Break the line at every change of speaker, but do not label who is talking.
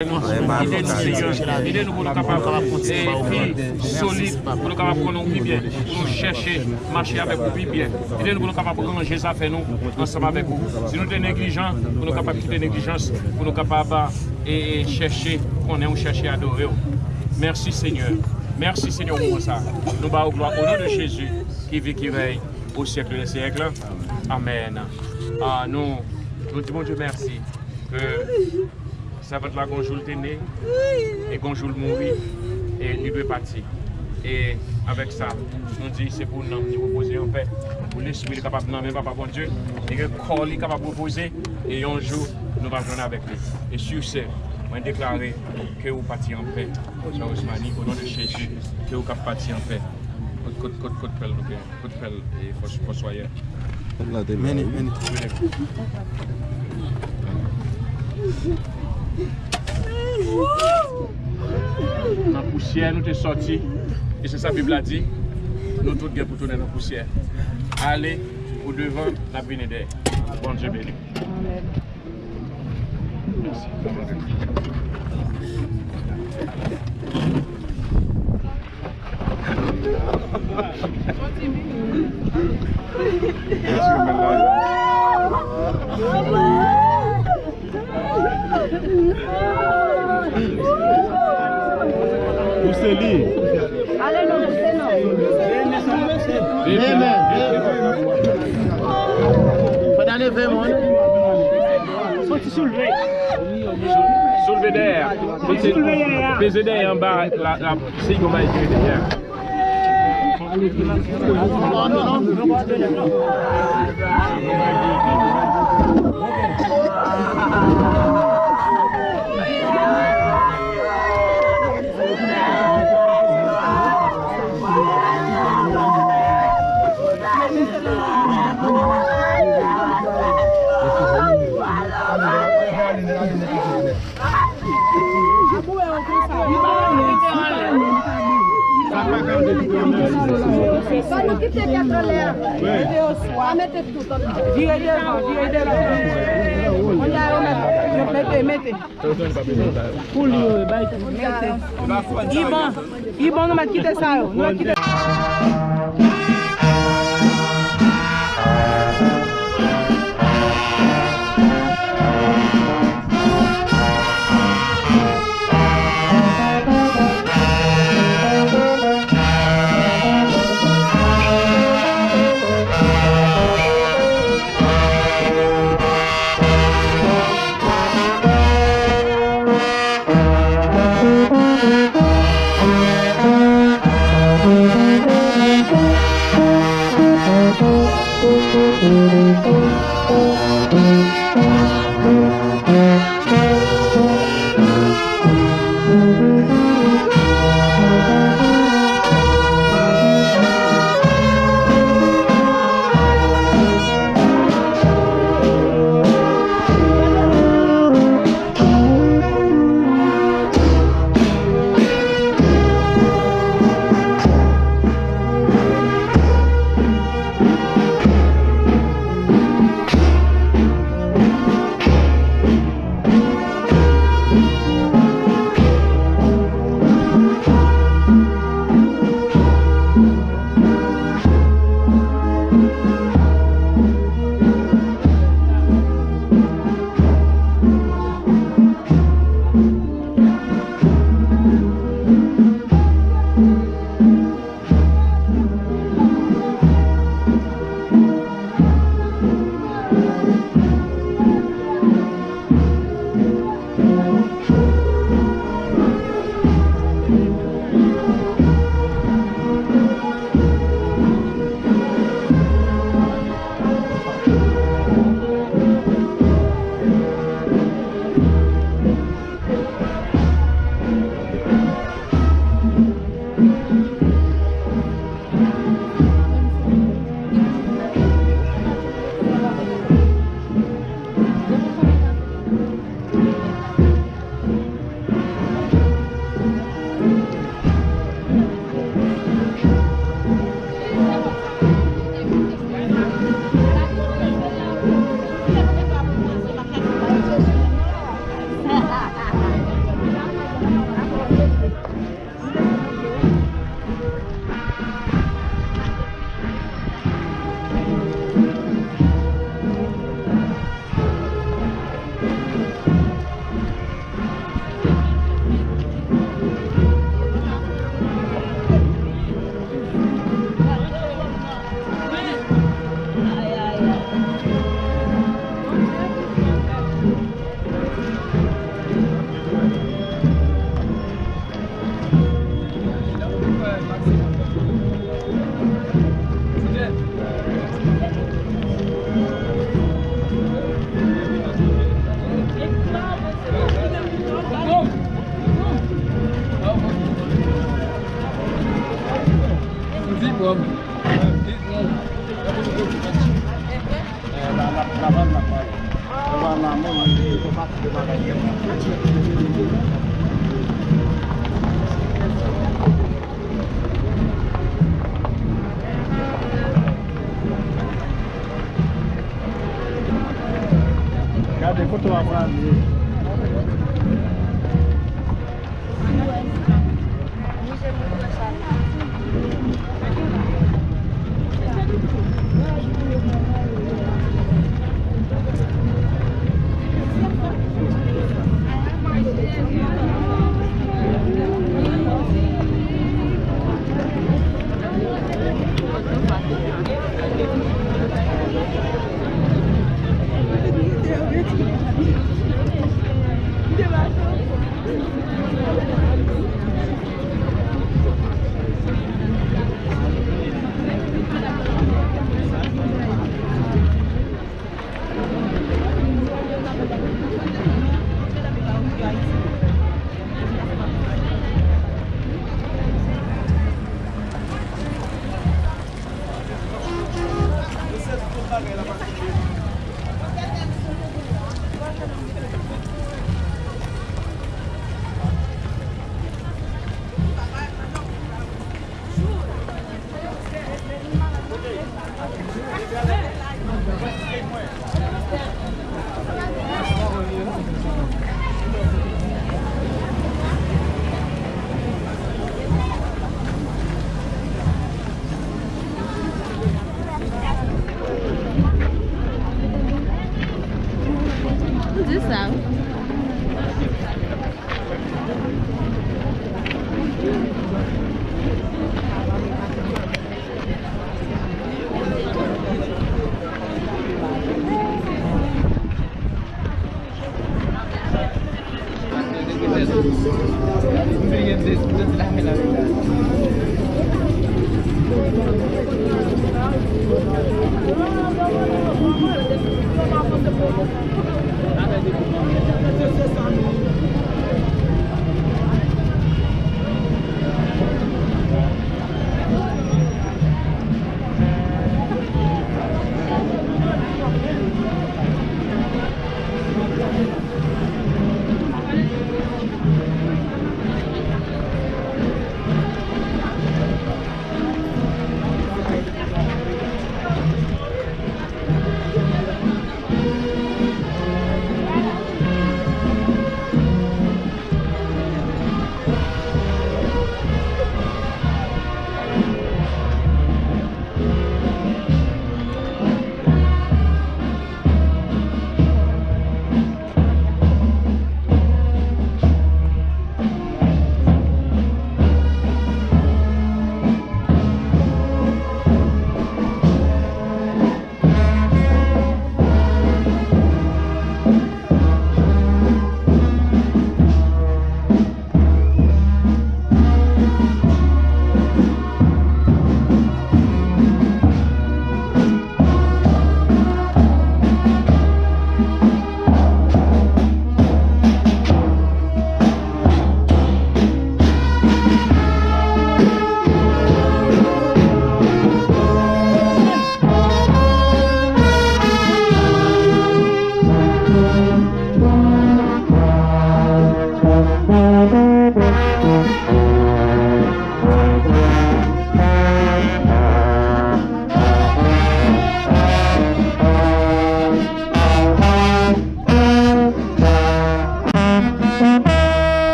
Aidez-nous pour nous capables de solide, pour nous capables de nous bien, pour nous chercher, marcher avec vous bien. Aidez-nous pour nous capables de ranger ça fait nous ensemble avec vous. Si nous sommes négligents, pour nous capables de quitter négligence, pour nous capables de chercher, qu'on est chercher à adorer. Merci Seigneur. Merci Seigneur pour ça. Nous bavons gloire au nom de Jésus qui vit, qui règne au siècle des siècles. Amen. Nous disons Dieu merci que ça va être là qu'on joue le né et qu'on joue le mourir et il doit partir. Et avec ça, on dit c'est pour nous reposer en paix, pour l'esprit capable de nommer Papa bon Dieu, et que le corps est capable de reposer et un jour nous allons joindre avec lui. Et sur ce, on déclare que vous partez en paix. Jean Ousmani, au nom de Jésus, que vous partez en paix. Côte pelle et Fossoyeur. Dans la poussière, nous sommes sortis, et c'est ça que la Bible a dit, nous tous pour tourner dans la poussière. Allez au devant la bénédiction. Bon Dieu béni. Merci.
Poussez-lui.
Allez, non, poussez, non.
Faut aller vers moi.
Faut soulever. Soulever derrière. Peser derrière en bas, la signe va être derrière.
Pas nous quitter 4 l'air. Mettez tout. Virez devant. On y a mettez. Pour lui, il bon, nous va quitter ça.
Cadê quanto lá pra mim?